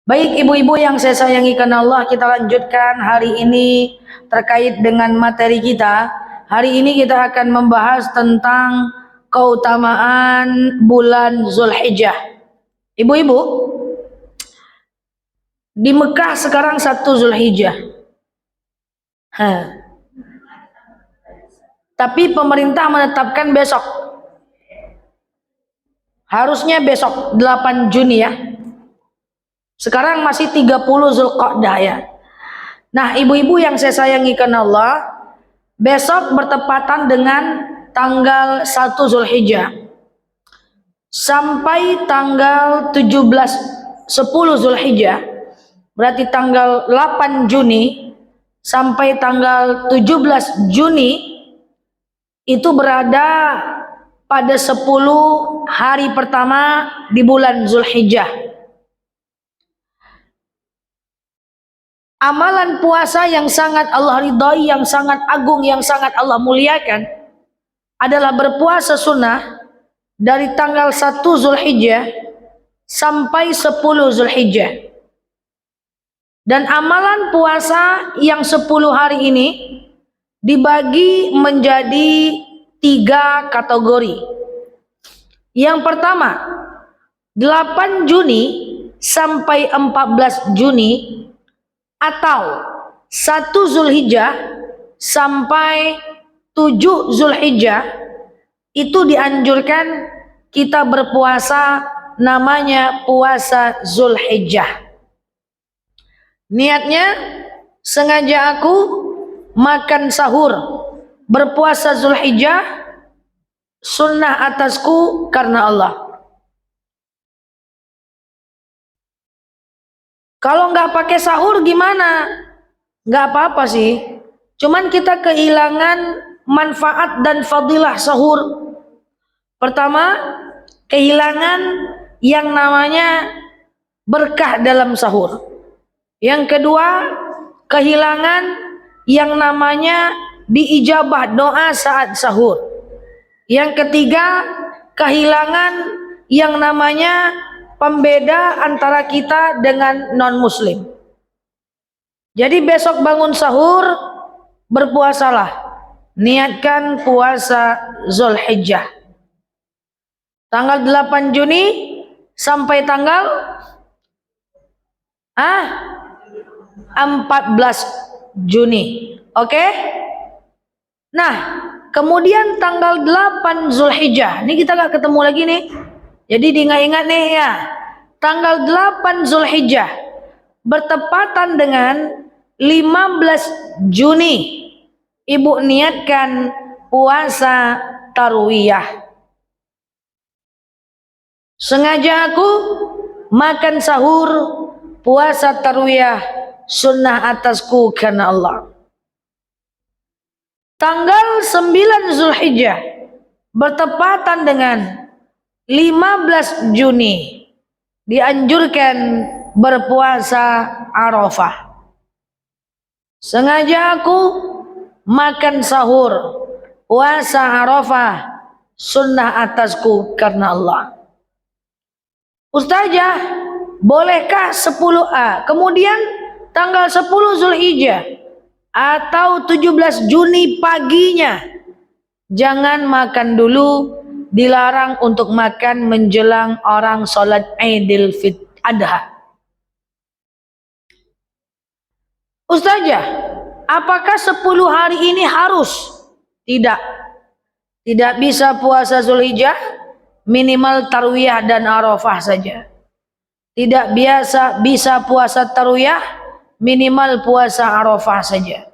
Baik ibu-ibu yang saya sayangi karena Allah, kita lanjutkan hari ini terkait dengan materi kita. Hari ini kita akan membahas tentang keutamaan bulan Zulhijjah. Ibu-ibu, di Mekah sekarang 1 Zulhijjah. Tapi pemerintah menetapkan besok. Harusnya besok 8 Juni ya. Sekarang masih 30 Zulqa'dah ya. Nah, ibu-ibu yang saya sayangi karena Allah, besok bertepatan dengan tanggal 1 Zulhijjah sampai tanggal 10 Zulhijjah, berarti tanggal 8 Juni sampai tanggal 17 Juni itu berada pada 10 hari pertama di bulan Zulhijjah. Amalan puasa yang sangat Allah ridhai, yang sangat agung, yang sangat Allah muliakan adalah berpuasa sunnah dari tanggal 1 Zulhijjah sampai 10 Zulhijjah. Dan amalan puasa yang 10 hari ini dibagi menjadi 3 kategori. Yang pertama, 8 Juni sampai 14 Juni atau 1 Zulhijjah sampai 7 Zulhijjah, itu dianjurkan kita berpuasa, namanya puasa Zulhijjah. Niatnya, sengaja aku makan sahur, berpuasa Zulhijjah, sunnah atasku karena Allah. Kalau nggak pakai sahur gimana? Nggak apa-apa sih. Cuman kita kehilangan manfaat dan fadilah sahur. Pertama, kehilangan yang namanya berkah dalam sahur. Yang kedua, kehilangan yang namanya diijabah doa saat sahur. Yang ketiga, kehilangan yang namanya pembeda antara kita dengan non-muslim. Jadi besok bangun sahur, berpuasalah. Niatkan puasa Zulhijjah. Tanggal 8 Juni sampai tanggal 14 Juni. Oke? Nah, kemudian tanggal 8 Zulhijjah. Ini kita gak ketemu lagi nih. Jadi diingat-ingat nih ya. Tanggal 8 Zulhijjah bertepatan dengan 15 Juni. Ibu niatkan puasa tarwiyah. Sengaja aku makan sahur, puasa tarwiyah, sunnah atasku karena Allah. Tanggal 9 Zulhijjah bertepatan dengan 15 Juni dianjurkan berpuasa Arafah. Sengaja aku makan sahur, puasa Arafah, sunnah atasku karena Allah. Ustazah, bolehkah 10 kemudian tanggal 10 Zulhijjah atau 17 Juni paginya jangan makan dulu, dilarang untuk makan menjelang orang sholat Idul Adha. Ustazah, apakah 10 hari ini harus? Tidak. Tidak bisa puasa Zulhijjah, minimal tarwiyah dan Arafah saja. Tidak bisa puasa tarwiyah, minimal puasa Arafah saja.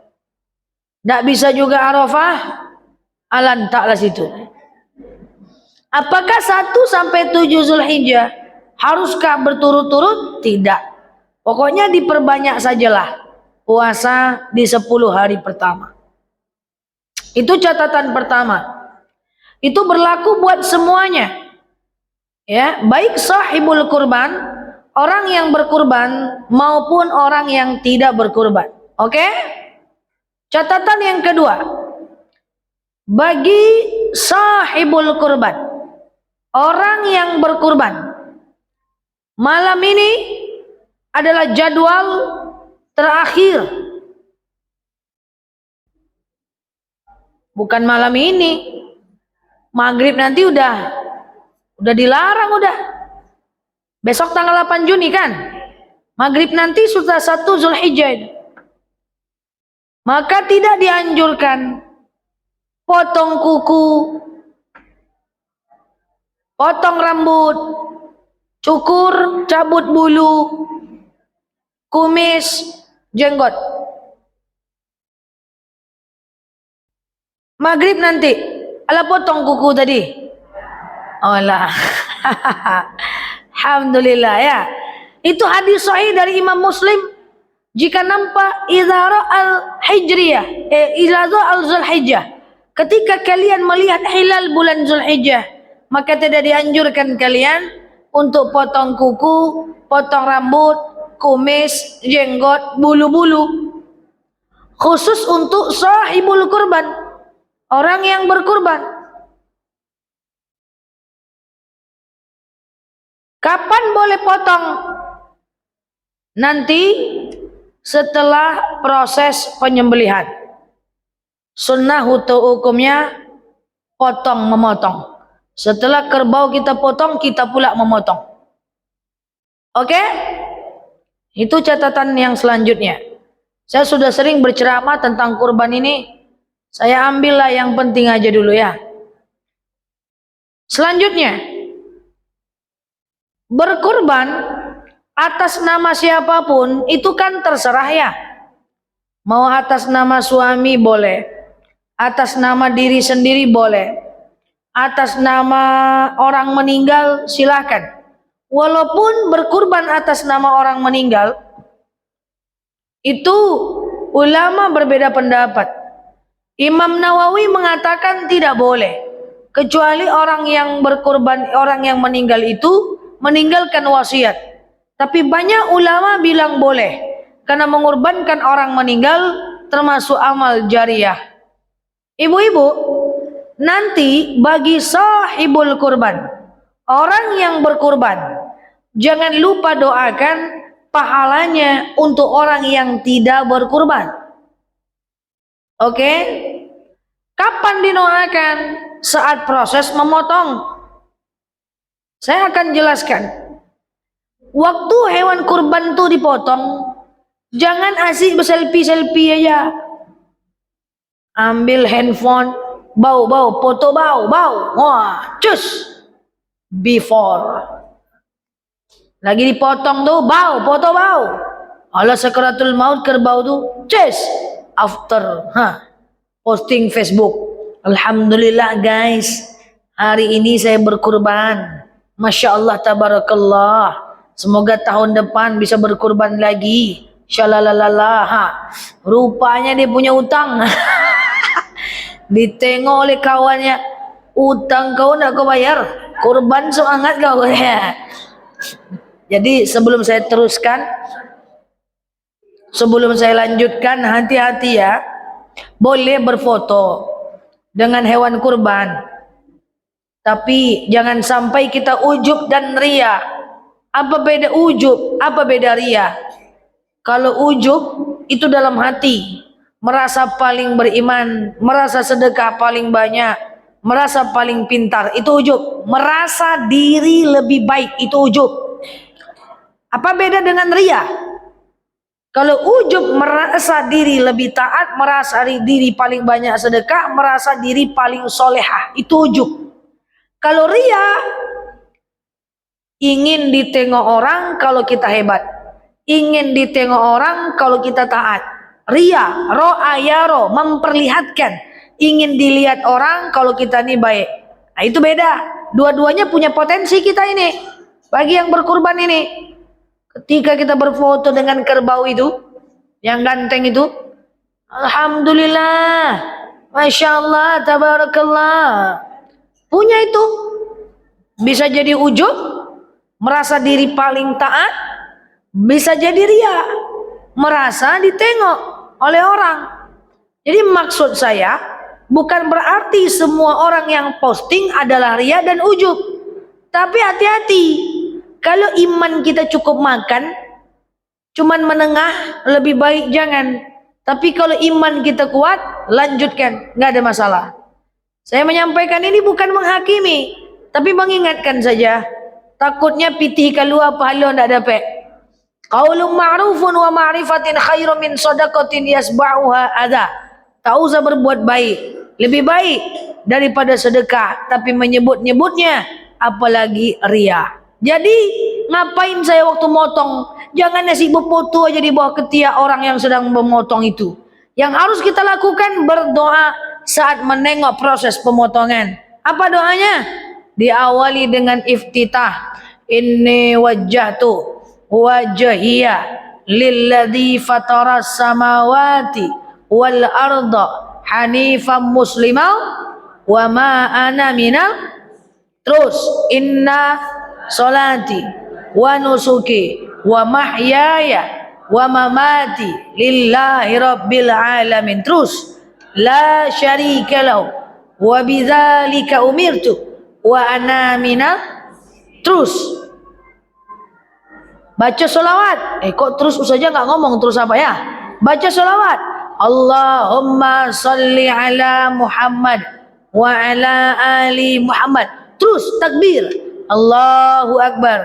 Tidak bisa juga Arafah, alan taklah situ. Apakah 1 sampai 7 Zulhijjah haruskah berturut-turut? Tidak. Pokoknya diperbanyak sajalah puasa di 10 hari pertama. Itu catatan pertama. Itu berlaku buat semuanya. Ya, baik sahibul kurban, orang yang berkurban maupun orang yang tidak berkurban. Oke? Catatan yang kedua. Bagi sahibul kurban, orang yang berkurban, malam ini adalah jadwal terakhir. Bukan malam ini. Maghrib nanti udah dilarang udah. Besok tanggal 8 Juni kan? Maghrib nanti sudah 1 Zulhijjah. Maka tidak dianjurkan potong kuku, potong rambut, cukur, cabut bulu, kumis, jenggot. Maghrib nanti, ala potong kuku tadi. Oh lah. Alhamdulillah ya. Itu hadis sahih dari Imam Muslim. Jika nampak izara al-hijriyah, izara al-zulhijjah, ketika kalian melihat hilal bulan Zulhijjah, maka tidak dianjurkan kalian untuk potong kuku, potong rambut, kumis, jenggot, bulu-bulu. Khusus untuk sahibul kurban, orang yang berkurban. Kapan boleh potong? Nanti setelah proses penyembelihan. Sunnah hukumnya potong memotong. Setelah kerbau kita potong, kita pula memotong. Oke? Itu catatan yang selanjutnya. Saya sudah sering berceramah tentang kurban ini. Saya ambillah yang penting aja dulu ya. Selanjutnya, berkurban atas nama siapapun itu kan terserah ya. Mau atas nama suami boleh, atas nama diri sendiri boleh, atas nama orang meninggal silakan. Walaupun berkurban atas nama orang meninggal, itu ulama berbeda pendapat. Imam Nawawi mengatakan tidak boleh, kecuali orang yang berkurban, orang yang meninggal itu meninggalkan wasiat. Tapi banyak ulama bilang boleh, karena mengorbankan orang meninggal termasuk amal jariah. Ibu-ibu, nanti bagi sahibul kurban, orang yang berkurban, jangan lupa doakan pahalanya untuk orang yang tidak berkurban. Oke? Kapan dinoakan? Saat proses memotong. Saya akan jelaskan. Waktu hewan kurban itu dipotong, jangan asik berselfie-selfie aja. Ambil handphone, bau, foto bau. Wah, cus. Before. Lagi dipotong tuh, bau, foto bau. Allah sakaratul maut kerbau tuh, cus. After, posting Facebook. Alhamdulillah guys, hari ini saya berkurban. Masya Allah, tabarakallah. Semoga tahun depan bisa berkurban lagi. Syalalalala. Rupanya dia punya utang. Ditengok oleh kawannya, utang kau nak kau bayar, kurban sangat kau. Jadi sebelum saya teruskan, sebelum saya lanjutkan, hati-hati ya. Boleh berfoto dengan hewan kurban, tapi jangan sampai kita ujub dan ria. Apa beda ujub? Apa beda ria? Kalau ujub itu dalam hati, merasa paling beriman, merasa sedekah paling banyak, merasa paling pintar, itu ujub. Merasa diri lebih baik, itu ujub. Apa beda dengan ria? Kalau ujub merasa diri lebih taat, merasa diri paling banyak sedekah, merasa diri paling solehah, itu ujub. Kalau ria, ingin ditengok orang kalau kita hebat, ingin ditengok orang kalau kita taat. Ria, ro'a yaro, memperlihatkan, ingin dilihat orang kalau kita ini baik. Nah, itu beda. Dua-duanya punya potensi kita ini. Bagi yang berkurban ini, ketika kita berfoto dengan kerbau itu, yang ganteng itu, alhamdulillah, masya Allah, tabarakallah, punya itu, bisa jadi ujub, merasa diri paling taat, bisa jadi ria, merasa ditengok oleh orang. Jadi maksud saya, bukan berarti semua orang yang posting adalah ria dan ujub. Tapi hati-hati, kalau iman kita cukup makan, cuman menengah, lebih baik jangan. Tapi kalau iman kita kuat, lanjutkan, nggak ada masalah. Saya menyampaikan ini bukan menghakimi, tapi mengingatkan saja. Takutnya pitih keluar pahala ndak dapat. Qaulun ma'rufun wa ma'rifatin khairum min shadaqatin yasba'uha adha. Tak usah berbuat baik, lebih baik daripada sedekah tapi menyebut-nyebutnya, apalagi ria. Jadi ngapain saya waktu motong? Jangan sibuk foto aja di bawah ketiak orang yang sedang memotong itu. Yang harus kita lakukan berdoa saat menengok proses pemotongan. Apa doanya? Diawali dengan iftitah. Inni wajjahtu wajhiya lilladzi fataras samawati wal arda hanifan muslima wa ma ana minal. Terus inna salati wa nusuki wa mahyaya wa mamati lillahi rabbil alamin. Terus la syarika lahu wa bidzalika umirtu wa ana minal. Terus baca solawat. Kok terus saja nggak ngomong terus apa ya? Baca solawat. Allahumma salli ala Muhammad wa ala ali Muhammad. Terus takbir. Allahu Akbar.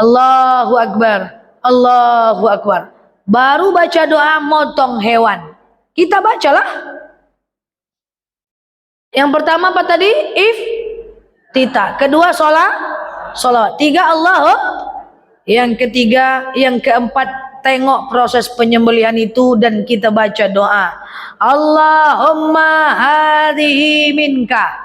Allahu Akbar. Allahu Akbar. Baru baca doa motong hewan. Kita bacalah. Yang pertama apa tadi? Iftitah. Kedua solawat. Tiga Allahu. Yang ketiga, yang keempat, tengok proses penyembelihan itu dan kita baca doa. Allahumma hadhihi minka.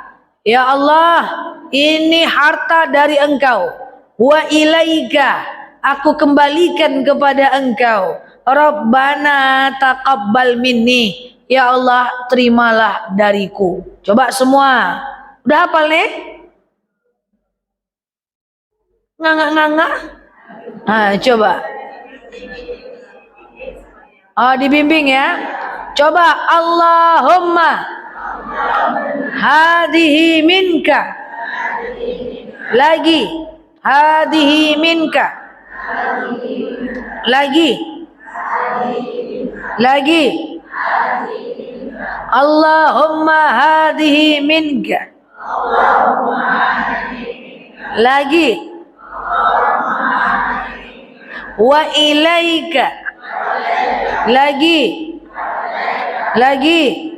Ya Allah, ini harta dari Engkau. Wa ilaika, aku kembalikan kepada Engkau. Rabbana taqabbal minni. Ya Allah, terimalah dariku. Coba semua. Udah hafal nih? Nganga-nganga? Coba. Dibimbing ya. Coba Allahumma hadhihi minka. Lagi. Hadhihi minka. Lagi. Lagi. Allahumma hadhihi minka. Lagi. Wa ilaika. Lagi. Lagi.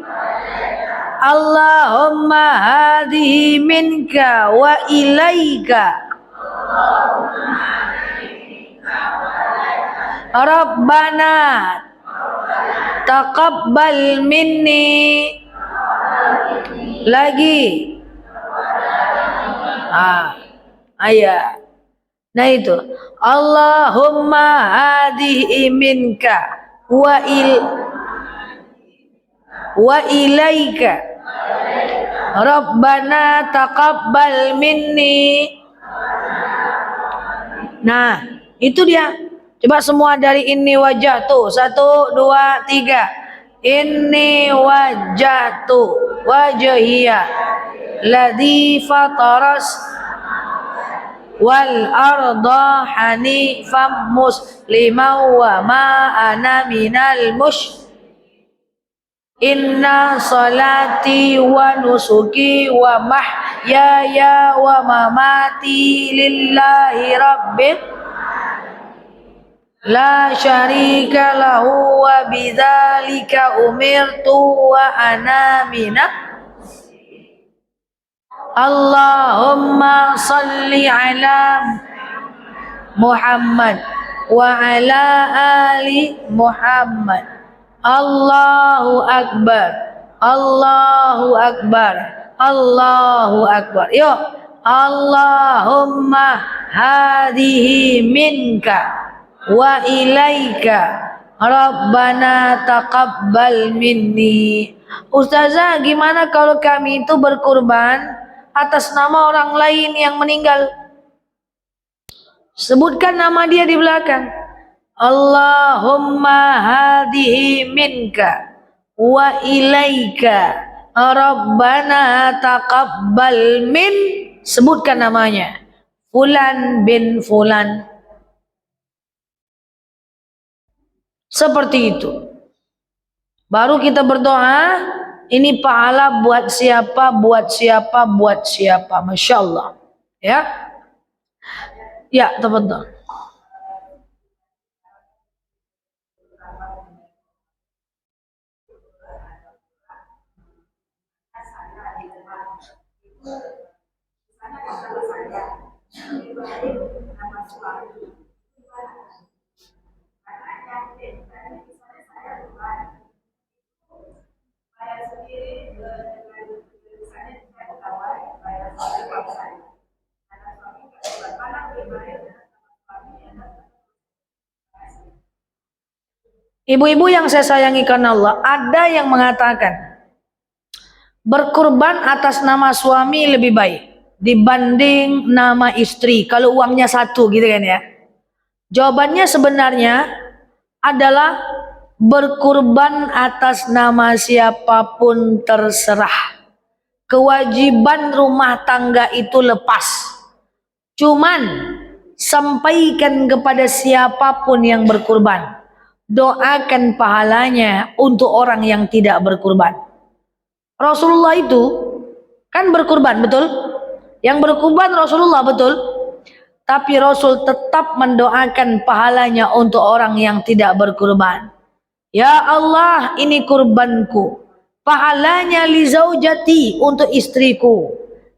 Allahumma hadhihi minka wa ilaika. Rabbana taqabbal minni. Lagi. Ayat. Nah itu. Allahumma hadhihi minka wa ilaika. Rabbana taqabbal minni. Nah, itu dia. Coba semua dari inni wajjahtu. 1, 2, 3. Inni wajjahtu wajhiya ladzi fataras wal arda hanifan musliman wa ma ana minal inna salati wa nusuki wa mahyaya wa mamati lillahi rabbil la syarika lahu wa bidzalika umirtu wa ana minal. Allahumma salli ala Muhammad wa ala ali Muhammad. Allahu Akbar. Allahu Akbar. Allahu Akbar. Yuk. Allahumma hadhihi minka wa ilaika. Rabbana taqabbal minni. Ustazah, gimana kalau kami itu berkurban atas nama orang lain yang meninggal? Sebutkan nama dia di belakang. Allahumma hadhihi minka wa ilaika. Rabbana taqabbal min. Sebutkan namanya. Fulan bin Fulan. Seperti itu. Baru kita berdoa, ini pahala buat siapa, buat siapa, buat siapa. Masya Allah. Ya. Ya, teman-teman. Ibu-ibu yang saya sayangi karena Allah, ada yang mengatakan berkurban atas nama suami lebih baik dibanding nama istri kalau uangnya satu gitu kan ya. Jawabannya sebenarnya adalah berkurban atas nama siapapun terserah. Kewajiban rumah tangga itu lepas. Cuman sampaikan kepada siapapun yang berkurban, doakan pahalanya untuk orang yang tidak berkurban. Rasulullah itu kan berkurban, betul? Yang berkurban Rasulullah, betul? Tapi Rasul tetap mendoakan pahalanya untuk orang yang tidak berkurban. Ya Allah, ini kurbanku. Pahalanya li zaujati, untuk istriku.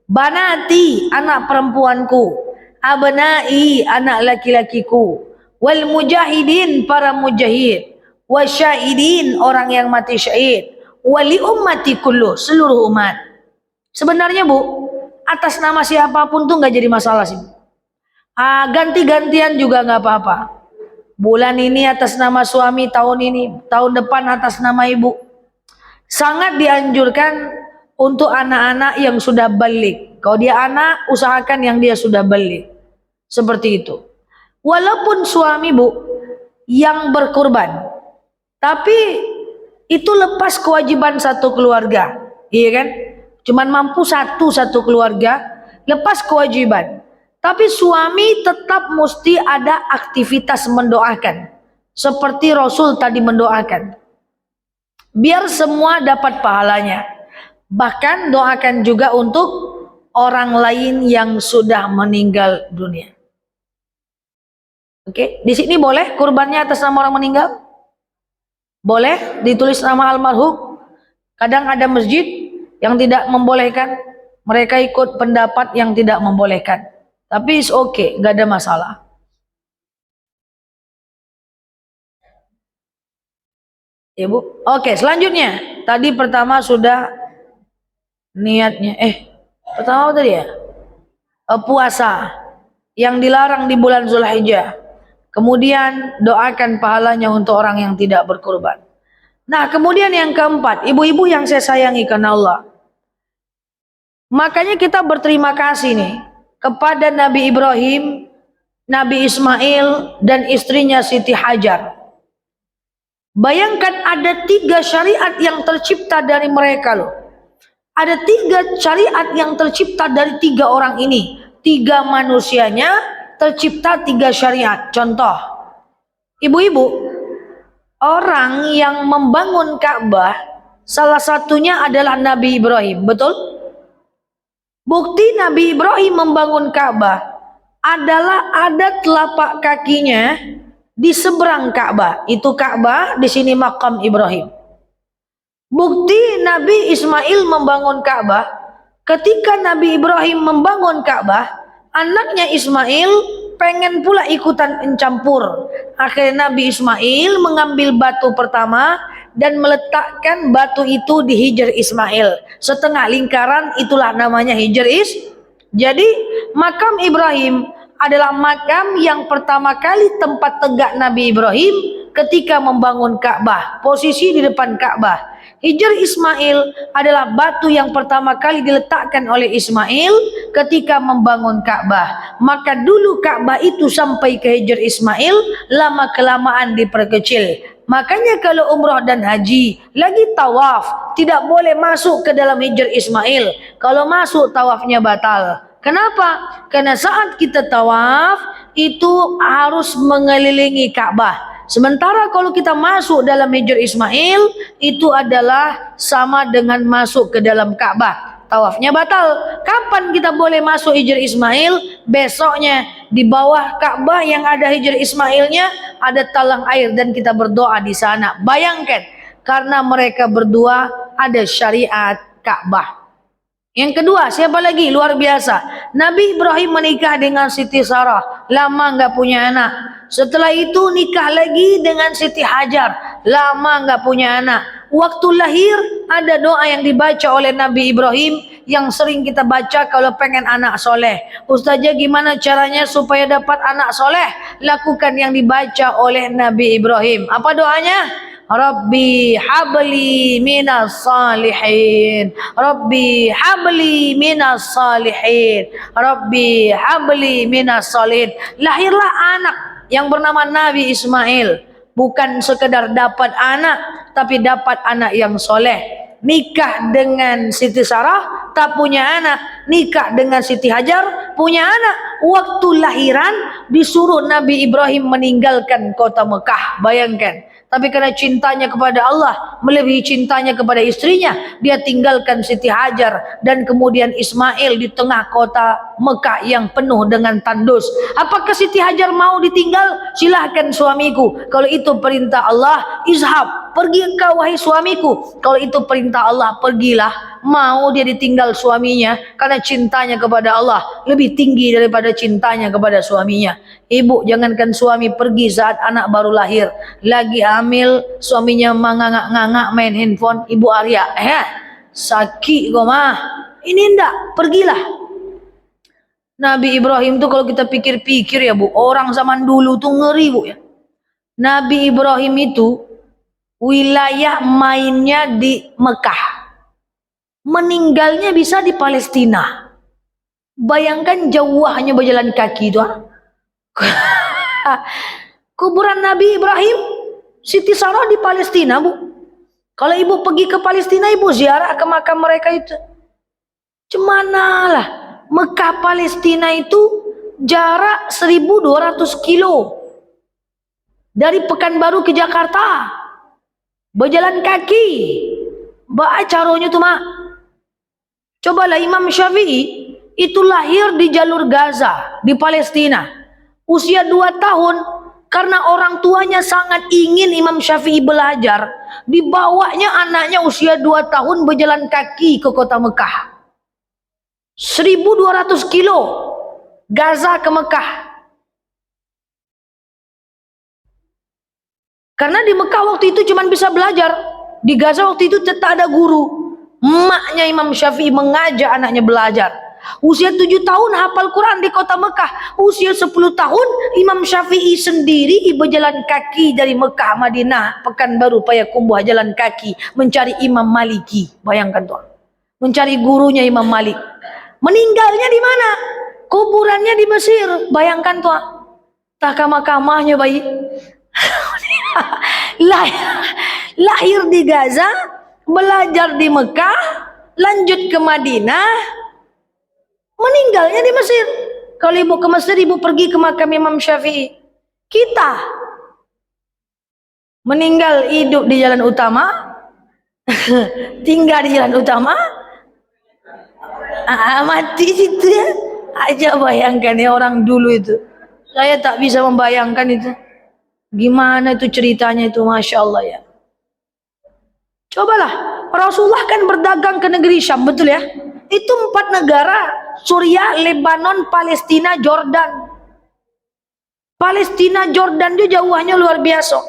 Banati, anak perempuanku. Abnai, anak laki-lakiku. Wal mujahidin, para mujahid. Wasyahidin, orang yang mati syahid. Wali ummati kullu, seluruh umat. Sebenarnya Bu, atas nama siapapun tuh nggak jadi masalah sih. Ganti-gantian juga nggak apa-apa. Bulan ini atas nama suami, tahun ini, tahun depan atas nama ibu. Sangat dianjurkan untuk anak-anak yang sudah balik. Kalau dia anak, usahakan yang dia sudah balik. Seperti itu. Walaupun suami Bu yang berkurban, tapi itu lepas kewajiban satu keluarga, iya kan? Cuman mampu satu keluarga, lepas kewajiban. Tapi suami tetap mesti ada aktivitas mendoakan. Seperti Rasul tadi mendoakan. Biar semua dapat pahalanya. Bahkan doakan juga untuk orang lain yang sudah meninggal dunia. Oke, di sini boleh kurbannya atas nama orang meninggal? Boleh ditulis nama almarhum. Kadang ada masjid yang tidak membolehkan. Mereka ikut pendapat yang tidak membolehkan. Tapi it's okay, nggak ada masalah. Ya Bu. Oke, selanjutnya. Tadi pertama sudah niatnya. Pertama apa tadi ya? Puasa yang dilarang di bulan Zulhijjah. Kemudian doakan pahalanya untuk orang yang tidak berkurban. Nah, kemudian yang keempat, ibu-ibu yang saya sayangi karena Allah. Makanya kita berterima kasih nih kepada Nabi Ibrahim, Nabi Ismail, dan istrinya Siti Hajar. Bayangkan ada 3 syariat yang tercipta dari mereka loh. Ada 3 syariat yang tercipta dari 3 orang ini. 3 manusianya tercipta 3 syariat. Contoh, ibu-ibu, orang yang membangun Ka'bah salah satunya adalah Nabi Ibrahim, betul? Bukti Nabi Ibrahim membangun Ka'bah adalah ada telapak kakinya di seberang Ka'bah. Itu Ka'bah, di sini makam Ibrahim. Bukti Nabi Ismail membangun Ka'bah, ketika Nabi Ibrahim membangun Ka'bah, anaknya Ismail pengen pula ikutan mencampur. Akhirnya Nabi Ismail mengambil batu pertama dan meletakkan batu itu di Hijr Ismail. Setengah lingkaran, itulah namanya Hijr Jadi makam Ibrahim adalah makam yang pertama kali tempat tegak Nabi Ibrahim ketika membangun Ka'bah. Posisi di depan Ka'bah. Hijr Ismail adalah batu yang pertama kali diletakkan oleh Ismail ketika membangun Ka'bah. Maka dulu Ka'bah itu sampai ke Hijr Ismail, lama kelamaan diperkecil. Makanya kalau umrah dan haji lagi tawaf, tidak boleh masuk ke dalam Hijr Ismail. Kalau masuk, tawafnya batal. Kenapa? Karena saat kita tawaf itu harus mengelilingi Ka'bah. Sementara kalau kita masuk dalam Hijr Ismail, itu adalah sama dengan masuk ke dalam Ka'bah. Tawafnya batal. Kapan kita boleh masuk Hijr Ismail? Besoknya di bawah Ka'bah yang ada Hijr Ismailnya ada talang air dan kita berdoa di sana. Bayangkan, karena mereka berdua ada syariat Ka'bah. Yang kedua, siapa lagi? Luar biasa. Nabi Ibrahim menikah dengan Siti Sarah. Lama nggak punya anak. Setelah itu nikah lagi dengan Siti Hajar. Lama nggak punya anak. Waktu lahir ada doa yang dibaca oleh Nabi Ibrahim yang sering kita baca kalau pengen anak soleh. Ustazah, gimana caranya supaya dapat anak soleh? Lakukan yang dibaca oleh Nabi Ibrahim. Apa doanya? Rabbi habli minas salihin, Rabbi habli minas salihin, Rabbi habli minas salihin. Lahirlah anak yang bernama Nabi Ismail. Bukan sekedar dapat anak, tapi dapat anak yang soleh. Nikah dengan Siti Sarah, tak punya anak. Nikah dengan Siti Hajar, punya anak. Waktu lahiran disuruh Nabi Ibrahim meninggalkan kota Mekah. Bayangkan. Tapi karena cintanya kepada Allah melebihi cintanya kepada istrinya, dia tinggalkan Siti Hajar dan kemudian Ismail di tengah kota Mekah yang penuh dengan tandus. Apakah Siti Hajar mau ditinggal? Silahkan suamiku. Kalau itu perintah Allah, izhab, pergi engkau wahai suamiku. Kalau itu perintah Allah, pergilah. Mau dia ditinggal suaminya karena cintanya kepada Allah lebih tinggi daripada cintanya kepada suaminya. Ibu, jangankan suami pergi saat anak baru lahir, lagi hamil, suaminya mangangak-ngangak main handphone, Ibu Arya, sakit kok mah, ini ndak, pergilah. Nabi Ibrahim tuh kalau kita pikir-pikir ya Bu, orang zaman dulu tuh ngeri Bu ya. Nabi Ibrahim itu wilayah mainnya di Mekah, meninggalnya bisa di Palestina. Bayangkan jauhnya berjalan kaki itu. Kuburan Nabi Ibrahim, Siti Sarah di Palestina Bu. Kalau ibu pergi ke Palestina, ibu ziarah ke makam mereka itu. Cemana lah, Mekah Palestina itu jarak 1200 kilo. Dari Pekanbaru ke Jakarta. Berjalan kaki. Baca caranya tuh mak. Cobalah Imam Syafi'i itu lahir di jalur Gaza di Palestina. Usia 2 tahun, karena orang tuanya sangat ingin Imam Syafi'i belajar, dibawanya anaknya usia 2 tahun berjalan kaki ke kota Mekah. 1200 kilo Gaza ke Mekah. Karena di Mekah waktu itu cuma bisa belajar. Di Gaza waktu itu tak ada guru. Emaknya Imam Syafi'i mengajak anaknya belajar. Usia 7 tahun hafal Quran di kota Mekah. Usia 10 tahun Imam Syafi'i sendiri berjalan kaki dari Mekah, Madinah, Pekanbaru, Payakumbuh, jalan kaki mencari Imam Maliki. Bayangkan tuh, mencari gurunya Imam Malik. Meninggalnya di mana? Kuburannya di Mesir. Bayangkan tuh, tak kamah-kamahnya bayi. Lahir di Gaza, belajar di Mekah, lanjut ke Madinah, meninggalnya di Mesir. Kalau ibu ke Mesir, ibu pergi ke makam Imam Syafi'i. Kita meninggal hidup di jalan utama, tinggal di jalan utama, mati situ ya. Aja bayangkan ya orang dulu itu. Saya tak bisa membayangkan itu. Gimana itu ceritanya itu, Masya Allah ya. Cobalah, Rasulullah kan berdagang ke negeri Syam, betul ya? Itu 4 negara, Suriah, Lebanon, Palestina, Jordan. Palestina, Jordan itu jauhnya luar biasa.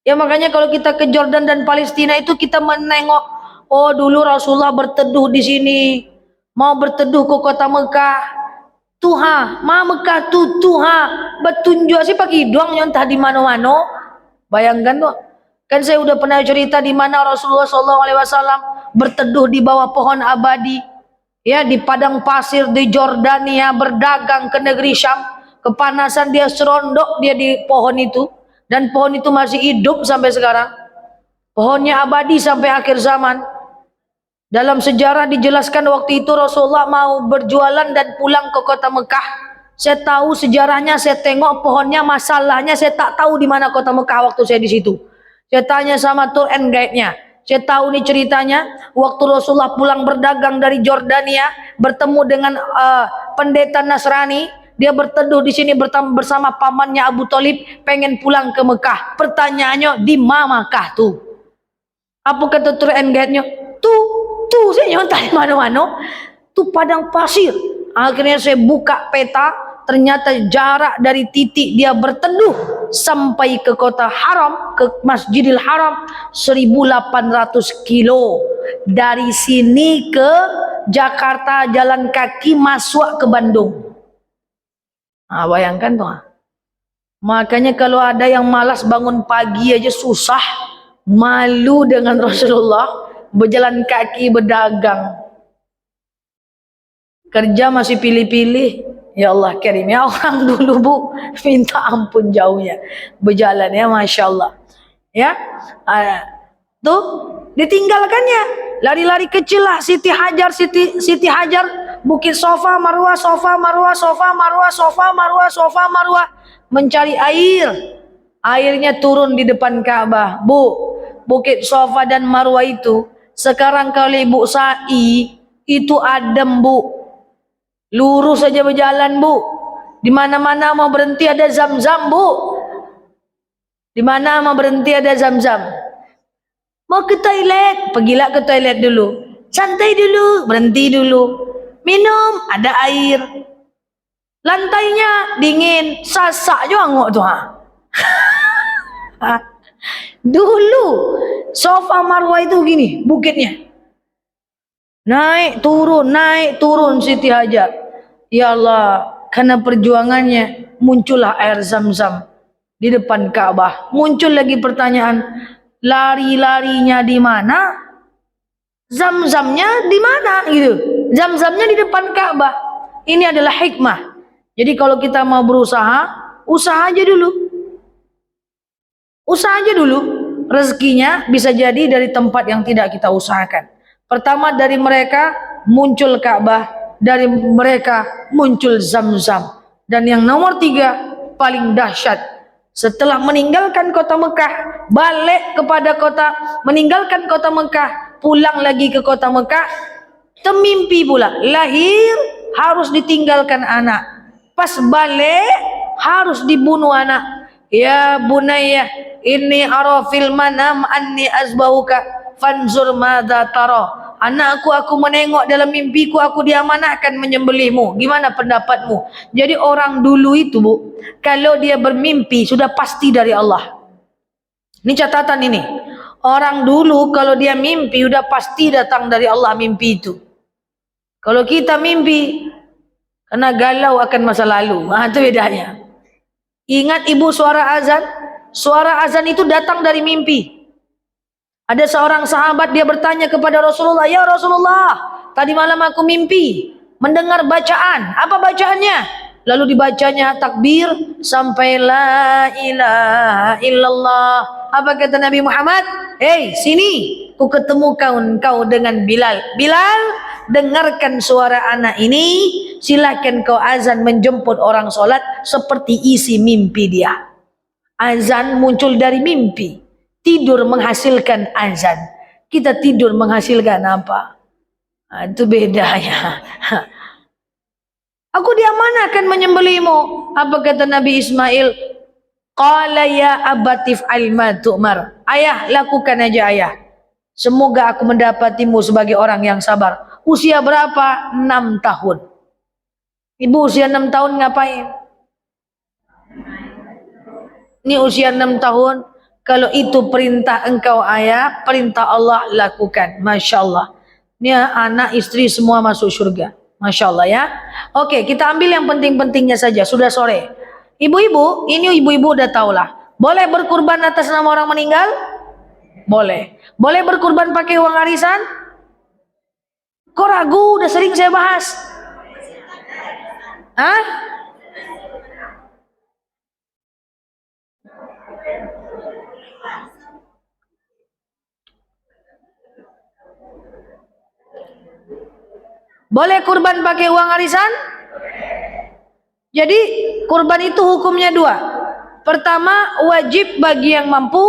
Ya makanya kalau kita ke Jordan dan Palestina itu kita menengok, oh dulu Rasulullah berteduh di sini, mau berteduh ke kota Mekah. Tuha, ma Mekah tuha, betunjuk sih pakai doang nyontah di mana-mana. Bayangkan tuh. Kan saya udah pernah cerita di mana Rasulullah SAW berteduh di bawah pohon abadi, ya di padang pasir di Jordania, berdagang ke negeri Syam. Kepanasan dia serondok dia di pohon itu, dan pohon itu masih hidup sampai sekarang. Pohonnya abadi sampai akhir zaman. Dalam sejarah dijelaskan waktu itu Rasulullah mau berjualan dan pulang ke kota Mekah. Saya tahu sejarahnya, saya tengok pohonnya, masalahnya saya tak tahu di mana kota Mekah waktu saya di situ. Saya tanya sama tour and guide-nya. Saya tahu nih ceritanya, waktu Rasulullah pulang berdagang dari Jordania, bertemu dengan pendeta Nasrani, dia berteduh di sini bersama pamannya Abu Talib, pengen pulang ke Mekah. Pertanyaannya, di mana Mekah tuh? Apa kata tour and guide-nya? Tuh, saya nyontak di mana-mana. Tuh padang pasir. Akhirnya saya buka peta, ternyata jarak dari titik dia berteduh sampai ke kota haram, ke Masjidil Haram 1800 kilo. Dari sini ke Jakarta jalan kaki masuk ke Bandung. Nah, bayangkan tuh. Makanya kalau ada yang malas bangun pagi aja susah, malu dengan Rasulullah, berjalan kaki berdagang. Kerja masih pilih-pilih. Ya Allah Karim, ya orang dulu Bu, minta ampun jauhnya berjalan ya, Masya Allah ya. Tuh ditinggalkannya, lari-lari kecil lah, Siti Hajar, Siti Hajar, Bukit Sofa Marwah, Sofa Marwah, Sofa Marwah, Sofa Marwah, Sofa Marwah, mencari air. Airnya turun di depan Ka'bah. Bu, Bukit Sofa dan Marwah itu sekarang kalau Ibu sa'i itu adem Bu. Lurus saja berjalan Bu. Di mana-mana mau berhenti ada Zam-Zam Bu. Di mana mau berhenti ada Zam-Zam. Mau ke toilet, pergilah ke toilet dulu. Santai dulu, berhenti dulu. Minum, ada air. Lantainya dingin, sasak juga ngok tuh ha. Dulu Sofa Marwah itu gini bukitnya. Naik turun Siti Hajar. Ya Allah, karena perjuangannya muncullah air Zam-Zam di depan Ka'bah. Muncul lagi pertanyaan, lari-larinya di mana? Zam-Zamnya di mana gitu. Zam-Zamnya di depan Ka'bah. Ini adalah hikmah. Jadi kalau kita mau berusaha, usaha aja dulu. Usaha aja dulu. Rezekinya bisa jadi dari tempat yang tidak kita usahakan. Pertama dari mereka muncul Ka'bah, dari mereka muncul Zam-Zam. Dan yang nomor 3 paling dahsyat, setelah meninggalkan kota Mekah, balik kepada kota, meninggalkan kota Mekah, pulang lagi ke kota Mekah, termimpi pula lahir harus ditinggalkan anak, pas balik harus dibunuh anak. Ya bunayya inni ara fil manam anni azbahuka fanzur madza tara. Anakku, aku menengok dalam mimpiku aku diamanahkan menyembelihmu. Gimana pendapatmu? Jadi orang dulu itu Bu, kalau dia bermimpi sudah pasti dari Allah. Ini catatan ini. Orang dulu kalau dia mimpi sudah pasti datang dari Allah mimpi itu. Kalau kita mimpi karena galau akan masa lalu, itu bedanya. Ingat Ibu suara azan? Suara azan itu datang dari mimpi. Ada seorang sahabat dia bertanya kepada Rasulullah, "Ya Rasulullah, tadi malam aku mimpi mendengar bacaan. Apa bacaannya?" Lalu dibacanya takbir sampai la ilaha illallah. Apa kata Nabi Muhammad? "Hei, sini, ku ketemu kau dengan Bilal. Bilal, dengarkan suara anak ini, silakan kau azan menjemput orang solat seperti isi mimpi dia." Azan muncul dari mimpi. Tidur menghasilkan azan. Kita tidur menghasilkan apa? Itu bedanya. Aku diamanahkan menyembelihmu. Apa kata Nabi Ismail? Qala ya abatif alma tu'mar. Ayah, lakukan aja ayah. Semoga aku mendapatimu sebagai orang yang sabar. Usia berapa? 6 tahun. Ibu usia 6 tahun ngapain? Ini usia 6 tahun. Kalau itu perintah engkau ayah, perintah Allah lakukan. Masya Allah. Ini anak istri semua masuk surga. Masya Allah ya. Oke, kita ambil yang penting-pentingnya saja. Sudah sore. Ibu-ibu, ini ibu-ibu udah tahulah. Boleh berkurban atas nama orang meninggal? Boleh. Boleh berkurban pakai uang arisan? Kok ragu? Udah sering saya bahas. Hah? Boleh kurban pakai uang arisan? Jadi kurban itu hukumnya dua. Pertama, wajib bagi yang mampu.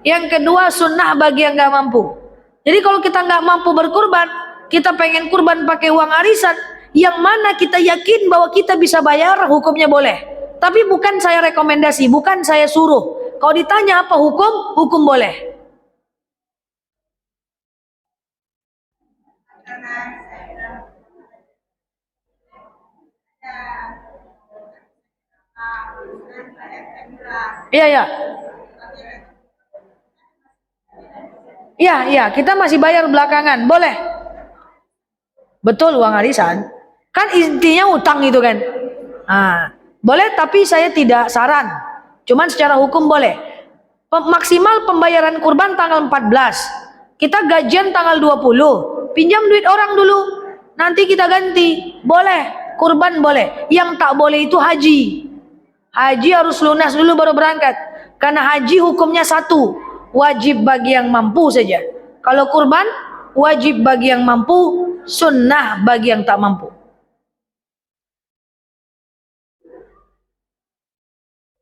Yang kedua, sunnah bagi yang nggak mampu. Jadi kalau kita nggak mampu berkurban, kita pengen kurban pakai uang arisan, yang mana kita yakin bahwa kita bisa bayar, hukumnya boleh. Tapi bukan saya rekomendasi, bukan saya suruh. Kalau ditanya apa hukum, hukum boleh. Iya, iya. Iya, iya, kita masih bayar belakangan, boleh. Betul, uang arisan. Kan intinya utang itu kan. Boleh, tapi saya tidak saran. Cuman secara hukum boleh. Maksimal pembayaran kurban tanggal 14. Kita gajian tanggal 20. Pinjam duit orang dulu. Nanti kita ganti. Boleh, kurban boleh. Yang tak boleh itu haji. Haji harus lunas dulu baru berangkat. Karena haji hukumnya satu, wajib bagi yang mampu saja. Kalau kurban, wajib bagi yang mampu, sunnah bagi yang tak mampu.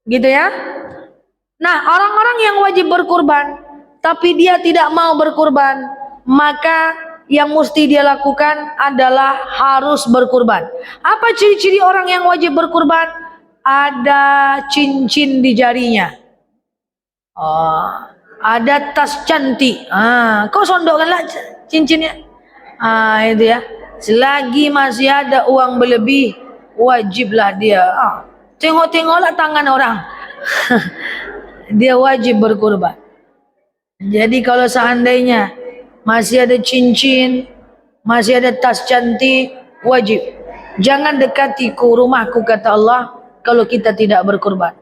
Gitu ya. Nah, orang-orang yang wajib berkurban, tapi dia tidak mau berkurban, maka yang mesti dia lakukan adalah harus berkurban. Apa ciri-ciri orang yang wajib berkurban? Ada cincin di jarinya. Ada tas cantik. Kau sondokkanlah cincinnya. Itu ya. Selagi masih ada uang berlebih, wajiblah dia. Tengok-tengoklah tangan orang. Dia wajib berkurban. Jadi kalau seandainya masih ada cincin, masih ada tas cantik, wajib. Jangan dekatiku rumahku, kata Allah, kalau kita tidak berkurban.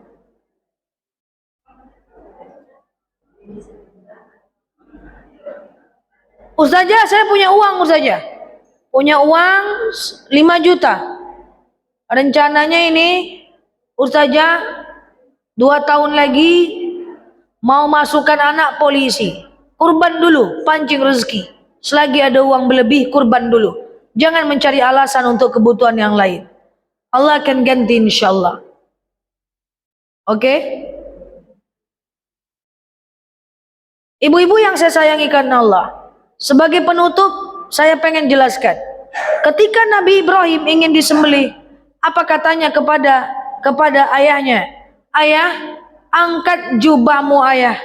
Ustazah, saya punya uang, Ustazah. Punya uang 5 juta. Rencananya ini, Ustazah, 2 tahun lagi mau masukkan anak polisi. Kurban dulu, pancing rezeki. Selagi ada uang berlebih, kurban dulu. Jangan mencari alasan untuk kebutuhan yang lain. Allah akan ganti insyaallah. Oke? Ibu-ibu yang saya sayangi karena Allah, sebagai penutup saya pengen jelaskan. Ketika Nabi Ibrahim ingin disembelih, apa katanya kepada ayahnya? Ayah, angkat jubahmu ayah,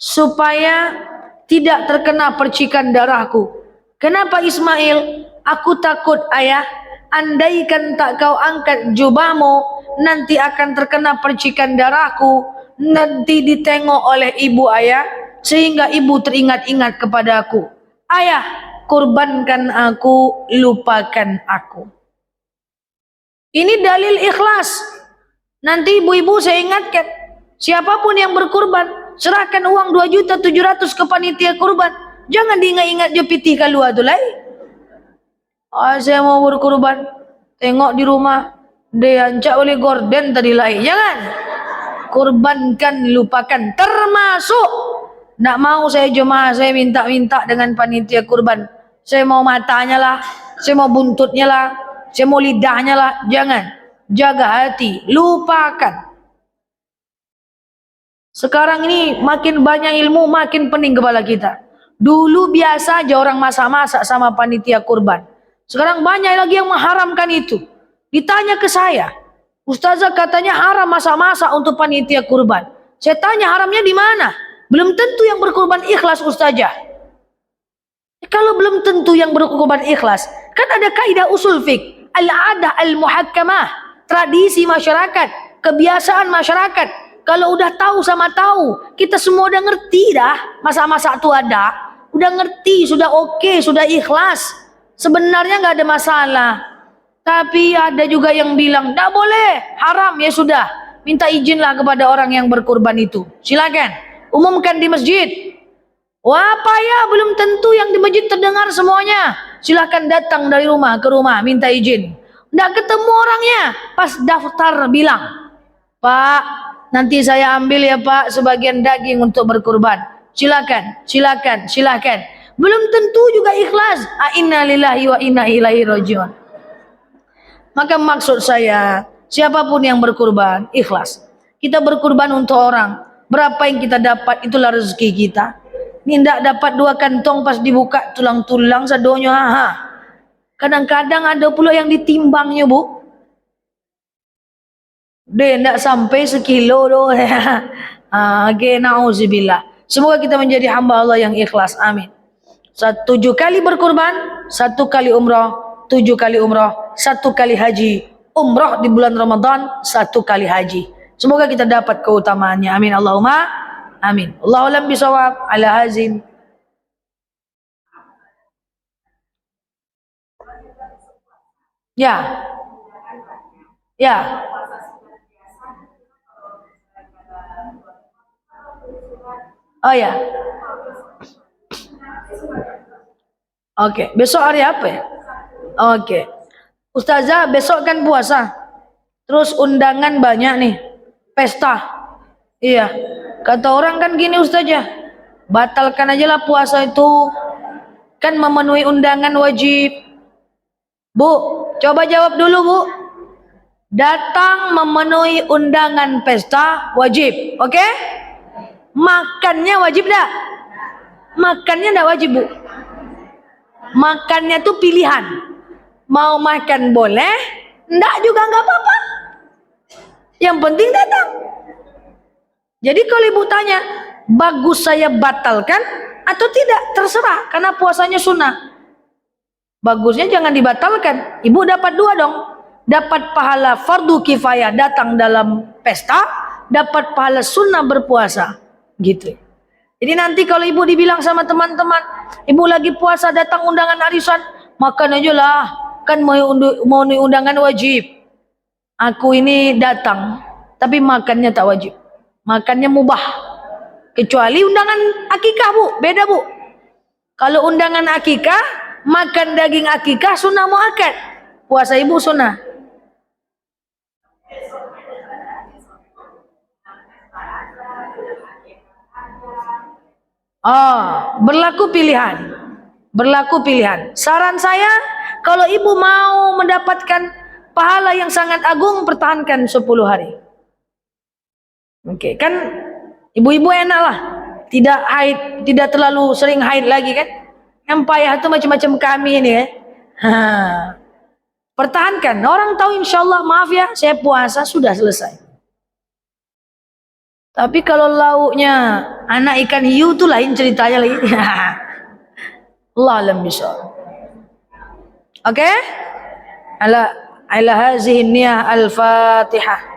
supaya tidak terkena percikan darahku. Kenapa Ismail? Aku takut ayah, andaikan tak kau angkat jubahmu, nanti akan terkena percikan darahku, nanti ditengok oleh ibu ayah, sehingga ibu teringat-ingat kepada aku. Ayah, kurbankan aku, lupakan aku. Ini dalil ikhlas. Nanti ibu-ibu saya ingatkan, siapapun yang berkurban, serahkan uang 2.700.000 ke panitia kurban. Jangan diingat-ingat je pitih kalua tu lai. Saya mau berkurban, tengok di rumah diancak oleh gorden tadi lai. Jangan. Kurbankan, lupakan. Termasuk nak mau saya jemaah, saya minta-minta dengan panitia kurban. Saya mau matanya lah, saya mau buntutnya lah, saya mau lidahnya lah. Jangan. Jaga hati, lupakan. Sekarang ini makin banyak ilmu, makin pening kepala kita. Dulu biasa aja orang masak-masak sama panitia kurban. Sekarang banyak lagi yang mengharamkan itu. Ditanya ke saya, Ustazah katanya haram masak-masak untuk panitia kurban. Saya tanya haramnya di mana? Belum tentu yang berkurban ikhlas, Ustazah. Kalau belum tentu yang berkurban ikhlas, kan ada kaidah usul fiqh, al-adah al-muhakkamah. Tradisi masyarakat, kebiasaan masyarakat. Kalau udah tahu sama tahu, kita semua udah ngerti dah masak-masak itu ada, udah ngerti, sudah oke, sudah ikhlas. Sebenarnya nggak ada masalah. Tapi ada juga yang bilang, tidak boleh, haram, ya sudah. Minta izinlah kepada orang yang berkurban itu. Silakan, umumkan di masjid. Wah, apa ya, belum tentu yang di masjid terdengar semuanya. Silakan datang dari rumah ke rumah, minta izin. Nggak ketemu orangnya, pas daftar bilang, Pak, nanti saya ambil ya Pak sebagian daging untuk berkurban. Silakan, silakan, silakan. Belum tentu juga ikhlas. Inna lillahi wa inna ilaihi rajiun. Maka maksud saya, Siapapun yang berkurban, ikhlas. Kita berkurban untuk orang. Berapa yang kita dapat, itulah rezeki kita. Ini tidak dapat 2 kantong pas dibuka tulang-tulang sadonyo. Kadang-kadang ada pula yang ditimbangnya, Bu. Dia tidak sampai sekilo doh. Okay, na'udzubillah. Semoga kita menjadi hamba Allah yang ikhlas. Amin. 7 kali berkurban, 1 kali umrah, 7 kali umrah, 1 kali haji. Umrah di bulan Ramadan, 1 kali haji. Semoga kita dapat keutamaannya. Amin. Allahumma amin. Allahu a'lam bishawab. Ala hazin. Ya. Ya. Oh ya. Oke, besok hari apa ya? Oke. Ustazah, besok kan puasa. Terus undangan banyak nih. Pesta. Iya. Kata orang kan gini Ustazah, batalkan aja lah puasa itu. Kan memenuhi undangan wajib. Bu, coba jawab dulu, Bu. Datang memenuhi undangan pesta wajib. Oke? Makannya wajib dah? Makannya dah wajib, Bu. Makannya tuh pilihan. Mau makan boleh, enggak juga enggak apa-apa. Yang penting datang. Jadi kalau ibu tanya, bagus saya batalkan atau tidak? Terserah, karena puasanya sunnah. Bagusnya jangan dibatalkan. Ibu dapat 2 dong. Dapat pahala fardu kifayah datang dalam pesta, dapat pahala sunnah berpuasa. Gitu. Jadi nanti kalau ibu dibilang sama teman-teman, ibu lagi puasa datang undangan arisan, makan aja lah. Kan mau undangan wajib. Aku ini datang, tapi makannya tak wajib. Makannya mubah. Kecuali undangan akikah, Bu. Beda, Bu. Kalau undangan akikah, makan daging akikah sunnah muakkad. Puasa ibu sunnah. Berlaku pilihan. Berlaku pilihan. Saran saya, kalau ibu mau mendapatkan pahala yang sangat agung, pertahankan 10 hari. Oke, kan ibu-ibu enak lah. Tidak haid, tidak terlalu sering haid lagi kan. Yang payah itu macam-macam kami ini ya. Pertahankan. Orang tahu insya Allah, maaf ya, saya puasa sudah selesai. Tapi kalau lauknya anak ikan hiu itu lain ceritanya lagi. Allah alam bisawab. Oke? Ala hazihi niyah al-Fatihah.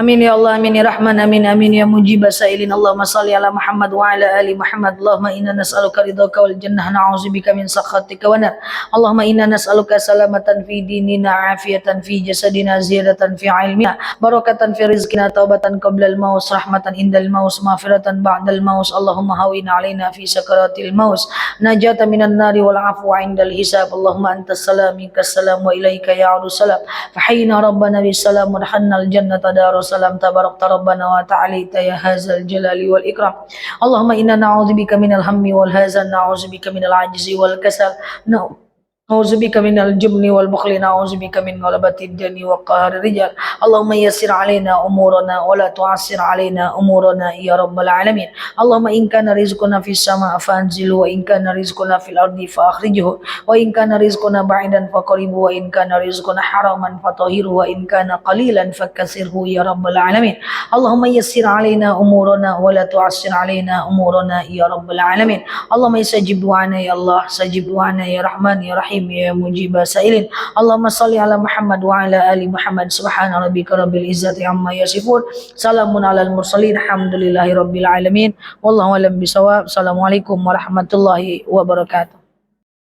Amin ya Allah, amin ya Rahman, amin amin ya mujib sailin. Allahumma salli ala Muhammad wa ala ali Muhammad. Allahumma inna nas'aluka ridhaka wal jannah, na'udzubika min sakhatika wa nar. Allahumma inna nas'aluka salamatan fi dinina, afiyatan fi jasadina, ziyadatan fi ilmina, barakatan fi rizqina, taubatan qabla al-maut, rahmatan indal maut, maghfiratan ba'dal maut. Allahumma hawin alaina fi sakaratil maut, najatan minan nari wal afwa indal hisab. Allahumma antas salam minkas salam wa ilaika ya'udu salam. Fahayyina rabbana bis salam wa adkhilnal jannata darus salam. Tabarakta rabbana wa ta'alita ya hazal jalali wal ikram. Allahumma inna na'udzubika minal hammi wal hazan, na'udzubika minal ajzi wal kasal, na'udzubika minal jubni wal bukhli, na'udzubika min ghalabatid dani wa qahri rijal. Allahumma yassir alaina umurana wa la tu'assir alaina umurana ya rabbal alamin. Allahumma in kana rizquna fis sama' fanzilu, wa in kana rizquna fil ardi fa akhrijhu, wa in kana rizquna ba'idan faqribu, wa in kana rizquna haraman fatahiru, wa in kana qalilan fakasirhu ya rabbal alamin. Allahumma yassir alaina umurana wa la tu'assir alaina umurana ya rabbal alamin. Allahumma istajib du'ana ya Allah, sajib du'ana ya Rahman ya Rahim ya mujib sailin. Allahumma salli ala Muhammad wa ala ali Muhammad. Subhana rabbika rabbil izzati amma yasifun, salamun alal mursalin, alhamdulillahi rabbil alamin. Wallahu alam bisawab. Assalamualaikum warahmatullahi wabarakatuh.